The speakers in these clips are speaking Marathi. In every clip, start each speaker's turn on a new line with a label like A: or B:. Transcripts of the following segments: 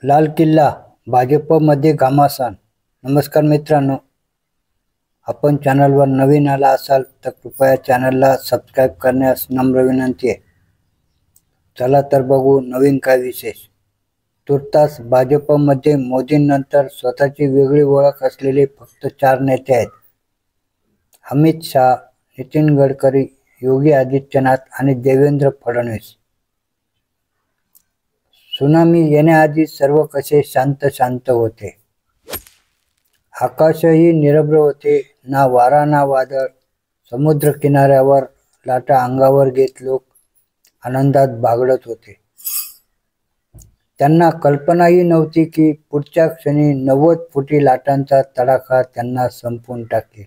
A: लाल किल्ला भाजपमध्ये घमासान. नमस्कार मित्रांनो, आपण चॅनलवर नवीन आला असाल तर कृपया चॅनलला सबस्क्राईब करण्यास नम्र विनंती आहे. चला तर बघू नवीन काय विशेष. तुर्तास भाजपमध्ये मोदींनंतर स्वतःची वेगळी ओळख असलेले फक्त 4 नेते आहेत. अमित शहा, नितीन गडकरी, योगी आदित्यनाथ आणि देवेंद्र फडणवीस. सुनामी येण्याआधी सर्व कसे शांत शांत होते. आकाशही निरभ्र होते. ना वारा ना वादळ. समुद्र किनाऱ्यावर लाटा अंगावर घेत लोक आनंदात बागडत होते. त्यांना कल्पनाही नव्हती की पुढच्या क्षणी 90 फुटी लाटांचा तडाखा त्यांना संपवून टाकेल.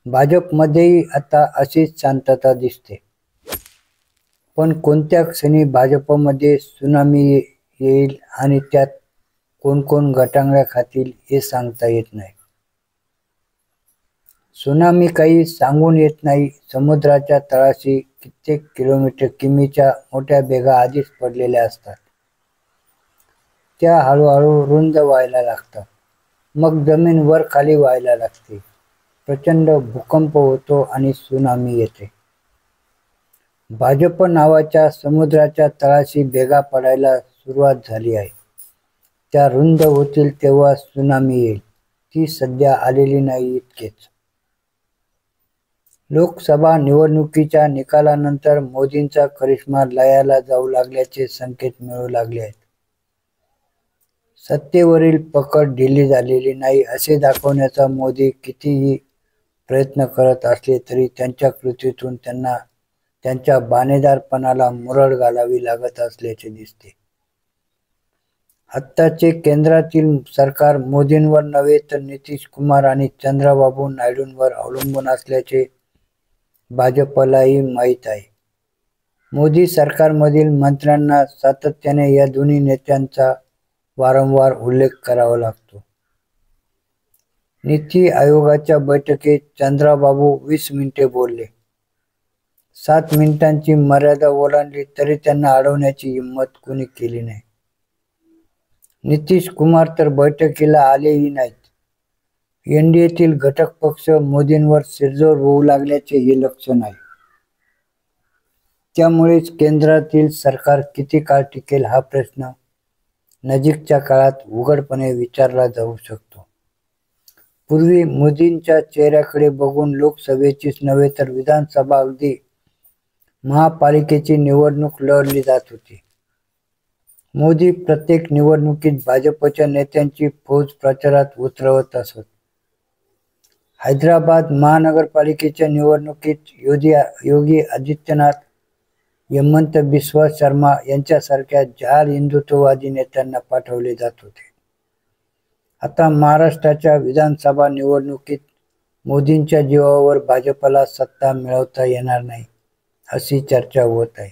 A: भाजपमध्येही आता अशीच शांतता दिसते. पण कोणत्या क्षणी भाजपमध्ये सुनामी येईल आणि त्यात कोण कोण गटांगळ्या खातील हे सांगता येत नाही. सुनामी काही सांगून येत नाही. समुद्राच्या तळाशी कित्येक किमीच्या मोठ्या भेगा आधीच पडलेल्या असतात. त्या हळूहळू रुंद व्हायला लागतात. मग जमीन वर खाली व्हायला लागते. प्रचंड भूकंप होतो आणि सुनामी येते. भाजप नावाच्या समुद्राच्या तळाशी भेगा पडायला सुरुवात झाली आहे. त्या रुंद होतील तेव्हा सुनामी येईल. ती सध्या आलेली नाही इतकेच. लोकसभा निवडणुकीच्या निकालानंतर मोदींचा करिश्मा लयाला जाऊ लागल्याचे संकेत मिळू लागले आहेत. सत्तेवरील पकड ढिली झालेली नाही असे दाखवण्याचा मोदी कितीही प्रयत्न करत असले तरी त्यांच्या कृतीतून त्यांना त्यांच्या बाणेदारपणाला मुरड घालावी लागत असल्याचे दिसते. आत्ताचे केंद्रातील सरकार मोदींवर नव्हे तर नितीश कुमार आणि चंद्रबाबू नायडूंवर अवलंबून असल्याचे भाजपलाही माहीत आहे. मोदी सरकारमधील मंत्र्यांना सातत्याने या दोन्ही नेत्यांचा वारंवार उल्लेख करावा लागतो. नीती आयोगाच्या बैठकीत चंद्रबाबू 20 मिनिटे बोलले. 7 मिनिटांची मर्यादा ओलांडली तरी त्यांना अडवण्याची हिंमत कोणी केली नाही. नितीश कुमार तर बैठकीला आलेही नाहीत. एनडीएतील घटक पक्ष मोदींवर शिरजोर होऊ लागल्याचे हे लक्षण आहे. त्यामुळेच केंद्रातील सरकार किती काळ टिकेल हा प्रश्न नजीकच्या काळात उघडपणे विचारला जाऊ शकतो. पूर्वी मोदींच्या चेहऱ्याकडे बघून लोकसभेचीच नव्हे तर विधानसभा अगदी महापालिकेची निवडणूक लढली जात होती. मोदी प्रत्येक निवडणुकीत भाजपच्या नेत्यांची फौज प्रचारात उतरवत असत. हैदराबाद महानगरपालिकेच्या निवडणुकीत योगी आदित्यनाथ, हेमंत बिस्वा शर्मा यांच्यासारख्या जाल हिंदुत्ववादी नेत्यांना पाठवले जात होते. आता महाराष्ट्राच्या विधानसभा निवडणुकीत मोदींच्या जीवावर भाजपला सत्ता मिळवता येणार नाही अशी चर्चा होत आहे.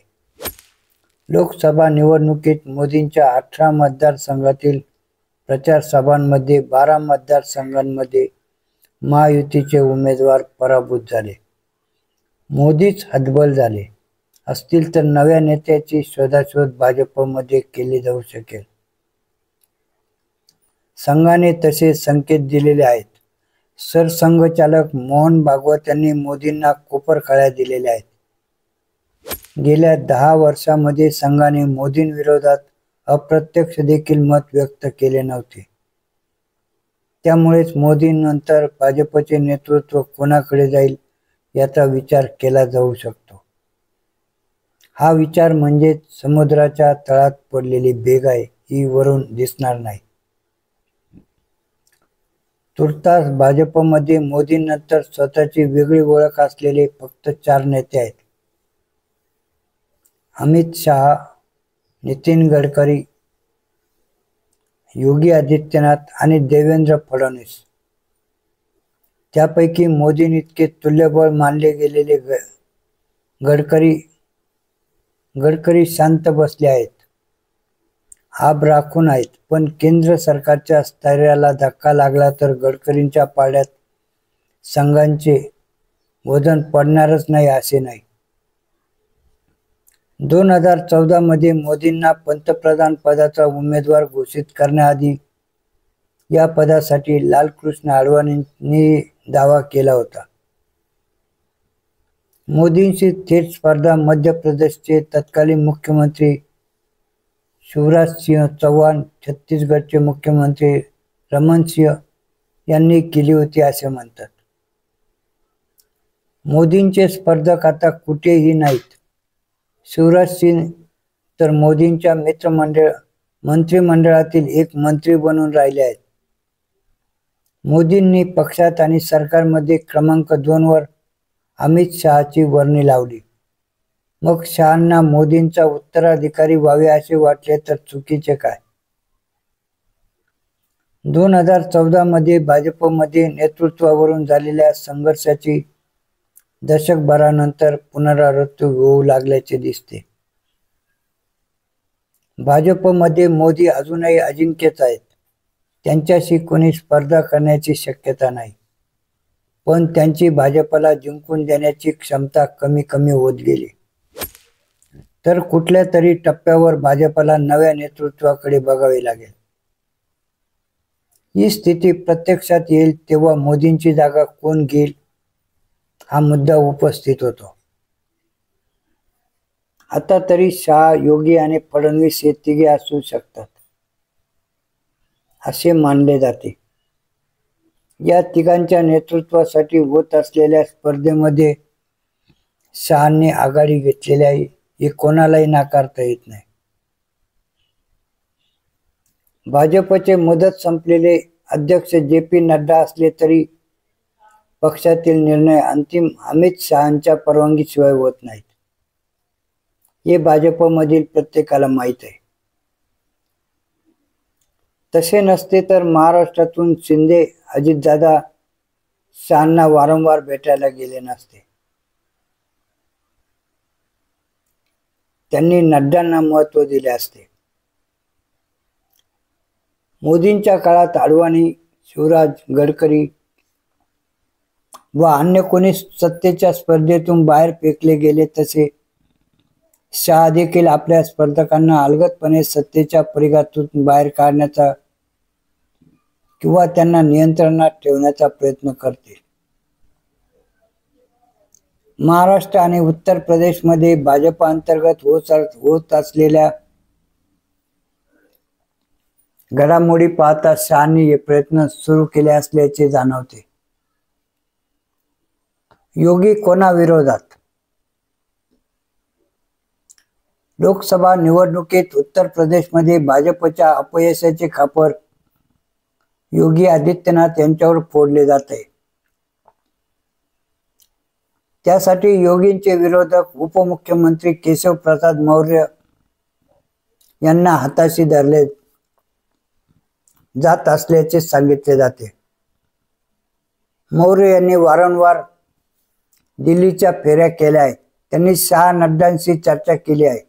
A: लोकसभा निवडणुकीत मोदींच्या 18 मतदारसंघातील प्रचार सभांमध्ये 12 मतदारसंघांमध्ये महायुतीचे उमेदवार पराभूत झाले. मोदीच हतबल झाले असतील तर नव्या नेत्याची शोधाशोध भाजपमध्ये केली जाऊ शकेल. संघाने तसे संकेत दिलेले आहेत. सरसंघचालक मोहन भागवत यांनी मोदींना कोपरखळ्या दिलेल्या आहेत. गेल्या 10 वर्षांमध्ये संघाने मोदींविरोधात अप्रत्यक्ष देखील मत व्यक्त केले नव्हते. त्यामुळेच मोदींनंतर भाजपचे नेतृत्व कोणाकडे जाईल याचा विचार केला जाऊ शकतो. हा विचार म्हणजे समुद्राच्या तळात पडलेली भेग आहे, ही वरून दिसणार नाही. तुर्तास भाजपमध्ये मोदींनंतर स्वतःची वेगळी ओळख असलेले फक्त 4 नेते आहेत. अमित शहा, नितीन गडकरी, योगी आदित्यनाथ आणि देवेंद्र फडणवीस. त्यापैकी मोदींइतके तुल्यबळ मानले गेलेले गडकरी शांत बसले आहेत, आब राखून आहेत. पण केंद्र सरकारच्या स्थैर्याला धक्का लागला तर गडकरींच्या पारड्यात संघाचे वजन पडणारच नाही असे नाही. 2014 मध्ये मोदींना पंतप्रधान पदाचा उमेदवार घोषित करण्याआधी या पदासाठी लालकृष्ण अडवाणींनी दावा केला होता. मोदींशी थेट स्पर्धा मध्य प्रदेशचे तत्कालीन मुख्यमंत्री शिवराज सिंह चौहान, छत्तीसगडचे मुख्यमंत्री रमन सिंह यांनी केली होती असे म्हणतात. मोदींचे स्पर्धक आता कुठेही नाहीत. शिवराज सिंह तर मोदींच्या मंत्रिमंडळातील एक मंत्री बनून राहिले आहेत. मोदींनी पक्षात आणि सरकारमध्ये क्रमांक 2 वर अमित शहाची वर्णी लावली. मग शहांना मोदींचा उत्तराधिकारी व्हावे असे वाटले तर चुकीचे काय? 2014 मध्ये भाजपमध्ये नेतृत्वावरून झालेल्या संघर्षाची दशकभरानंतर पुनरावृत्ती होऊ लागल्याचे दिसते. भाजपमध्ये मोदी अजूनही अजिंक्यच आहेत. त्यांच्याशी कोणी स्पर्धा करण्याची शक्यता नाही. पण त्यांची भाजपला जिंकून देण्याची क्षमता कमी कमी होत गेली. तर कुठल्या तरी टप्प्यावर भाजपला नव्या नेतृत्वाकडे बघावे लागेल. ही स्थिती प्रत्यक्षात येईल तेव्हा मोदींची जागा कोण घेईल हा मुद्दा उपस्थित होतो. आता तरी शहा, योगी आणि फडणवीस हे तिघे असू शकतात असे मानले जाते. या तिघांच्या नेतृत्वासाठी होत असलेल्या स्पर्धेमध्ये शहांनी आघाडी घेतलेली आहे हे कोणालाही नाकारता येत नाही. भाजपचे मुदत संपलेले अध्यक्ष जे.पी. नड्डा असले तरी पक्षातील निर्णय अंतिम अमित शहांच्या परवानगीशिवाय होत नाहीत. हे भाजपमधील प्रत्येकाला माहीत आहे. तसे नसते तर महाराष्ट्रातून शिंदे, अजितदादा शहांना वारंवार भेटायला गेले नसते. त्यांनी नड्डांना महत्त्व दिले असते. मोदींच्या काळात अडवाणी, शिवराज, गडकरी व अन्य कोणी सत्तेच्या स्पर्धेतून बाहेर फेकले गेले तसे शहा देखील आपल्या स्पर्धकांना अलगदपणे सत्तेच्या परिघातून बाहेर काढण्याचा किंवा त्यांना नियंत्रणात ठेवण्याचा प्रयत्न करतील. महाराष्ट्र आणि उत्तर प्रदेशमध्ये भाजप अंतर्गत होत असलेल्या घडामोडी पाहता शहांनी हे प्रयत्न सुरू केले असल्याचे जाणवते. योगी कोणाविरोधात? लोकसभा निवडणुकीत उत्तर प्रदेशमध्ये भाजपच्या अपयशाचे खापर योगी आदित्यनाथ यांच्यावर फोडले जात आहे. त्यासाठी योगींचे विरोधक उपमुख्यमंत्री केशव प्रसाद मौर्य यांना हाताशी धरले जात असल्याचे सांगितले जाते. मौर्य यांनी वारंवार दिल्लीच्या फेऱ्या केल्या आहेत. त्यांनी शहा, नड्डांशी चर्चा केली आहे.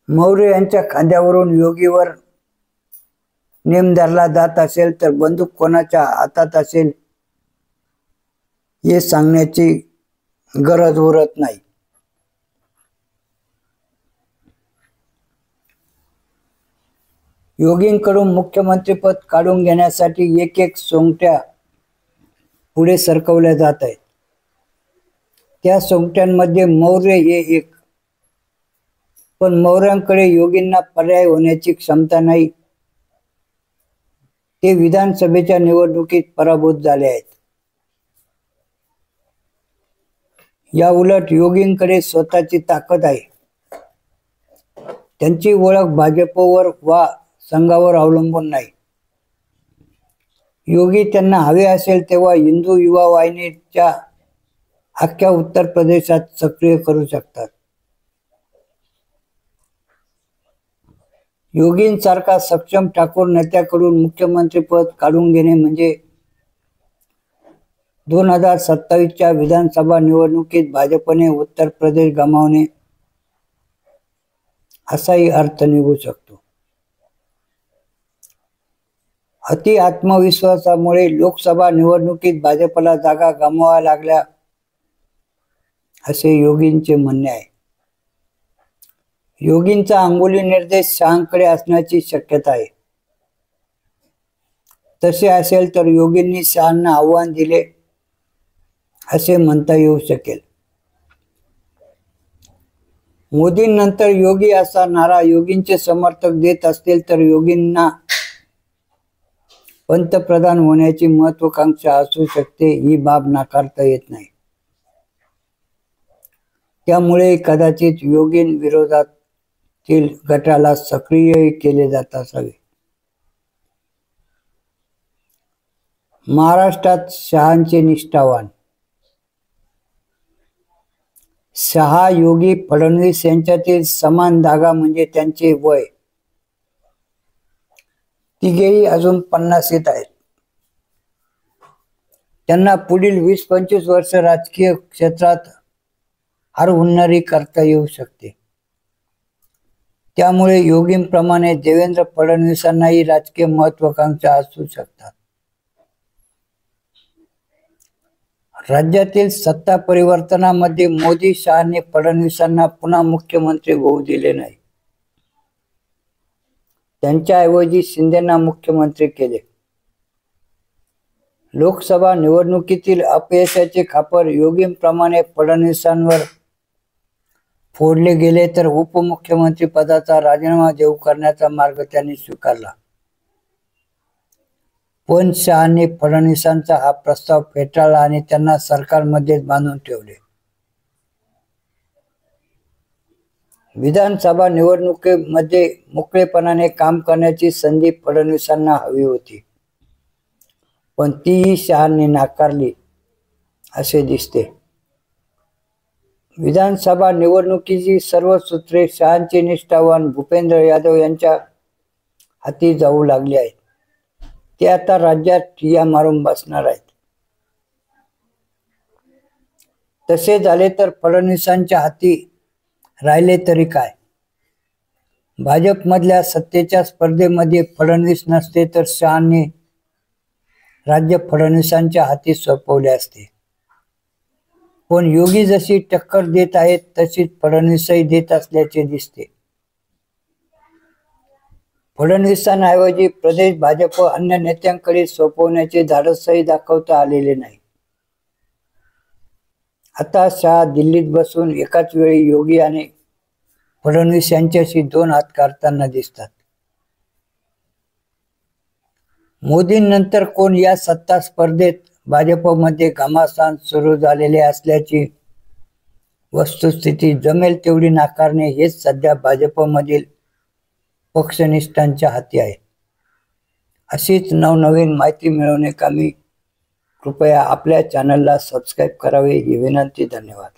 A: मौर्य यांच्या खांद्यावरून योगीवर नेम धरला जात असेल तर बंदूक कोणाच्या हातात असेल हे सांगण्याची गरज उरत नाही. योगींकडून मुख्यमंत्रीपद काढून घेण्यासाठी एक एक सोंगट्या पुढे सरकवल्या जात आहेत. त्या सोंगट्यांमध्ये मौर्य हे एक. पण मौर्यांकडे योगींना पर्याय होण्याची क्षमता नाही. ते विधानसभेच्या निवडणुकीत पराभूत झाले आहेत. या उलट योगींकडे स्वतःची ताकद आहे. त्यांची ओळख भाजपवर वा संघावर अवलंबून नाही. योगी त्यांना हवे असेल तेव्हा हिंदू युवा वाहिनीच्या अख्ख्या उत्तर प्रदेशात सक्रिय करू शकतात. योगींसारखा सक्षम ठाकूर नेत्याकडून मुख्यमंत्रीपद काढून घेणे म्हणजे 2027च्या विधानसभा निवडणुकीत भाजपने उत्तर प्रदेश गमावणे असाही अर्थ निघू शकतो. अति आत्मविश्वासामुळे लोकसभा निवडणुकीत भाजपला जागा गमवाव्या लागल्या असे योगींचे म्हणणे आहे. योगींचा अंगुली निर्देश शहांकडे असण्याची शक्यता आहे. तसे असेल तर योगींनी शहांना आव्हान दिले असे म्हणता येऊ शकेल. मोदींनंतर योगी असा नारा योगींचे समर्थक देत असतील तर योगींना पंतप्रधान होण्याची महत्वाकांक्षा असू शकते, ही बाब नाकारता येत नाही. त्यामुळे कदाचित योगींविरोधातील गटाला सक्रिय केले जात असावे. महाराष्ट्रात शहांचे निष्ठावान. शहा, योगी, फडणवीस यांच्यातील समान धागा म्हणजे त्यांचे वय. तिघेही अजून 50शीत आहेत. त्यांना पुढील 20-25 वर्ष राजकीय क्षेत्रात हरहुन्नरी करता येऊ शकते. त्यामुळे योगींप्रमाणे देवेंद्र फडणवीसांनाही राजकीय महत्वाकांक्षा असू शकतात. राज्यातील सत्ता परिवर्तनामध्ये मोदी शहाने फडणवीसांना पुन्हा मुख्यमंत्री होऊ दिले नाही. त्यांच्याऐवजी शिंदेंना मुख्यमंत्री केले. लोकसभा निवडणुकीतील अपयशाचे खापर योगींप्रमाणे फडणवीसांवर फोडले गेले तर उपमुख्यमंत्री पदाचा राजीनामा देऊ करण्याचा मार्ग त्यांनी स्वीकारला. पण शहांनी फडणवीसांचा हा प्रस्ताव फेटाळला आणि त्यांना सरकारमध्येच बांधून ठेवले. विधानसभा निवडणुकीमध्ये मोकळेपणाने काम करण्याची संधी फडणवीसांना हवी होती, पण तीही शहांनी नाकारली असे दिसते. विधानसभा निवडणुकीची सर्व सूत्रे शहांचे निष्ठावान भूपेंद्र यादव यांच्या हाती जाऊ लागली आहेत. ते आता राज्यात ठिय्या मारून बसणार आहेत. तसे झाले तर फडणवीसांच्या हाती राहिले तरी काय? भाजपमधल्या सत्तेच्या स्पर्धेमध्ये फडणवीस नसते तर शहांनी राज्य फडणवीसांच्या हाती सोपवले असते. पण योगी जशी टक्कर देत आहेत तशीच फडणवीसही देत असल्याचे दिसते. फडणवीसांऐवजी प्रदेश भाजप अन्य नेत्यांकडे सोपवण्याचे धाडसही दाखवता आलेले नाही. आता शहा दिल्लीत बसून एकाच वेळी योगी आणि फडणवीस यांच्याशी 2 हात करताना दिसतात. मोदींनंतर कोण या सत्ता स्पर्धेत भाजपमध्ये घमासान सुरू झालेले असल्याची वस्तुस्थिती जमेल तेवढी नाकारणे हेच सध्या भाजपमधील पक्षनिष्ठांच्या हाती आहे. अशीच नवनवीन माहिती मिळवण्याकामी कृपया आपल्या चॅनलला सबस्क्राईब करावे ही विनंती. धन्यवाद.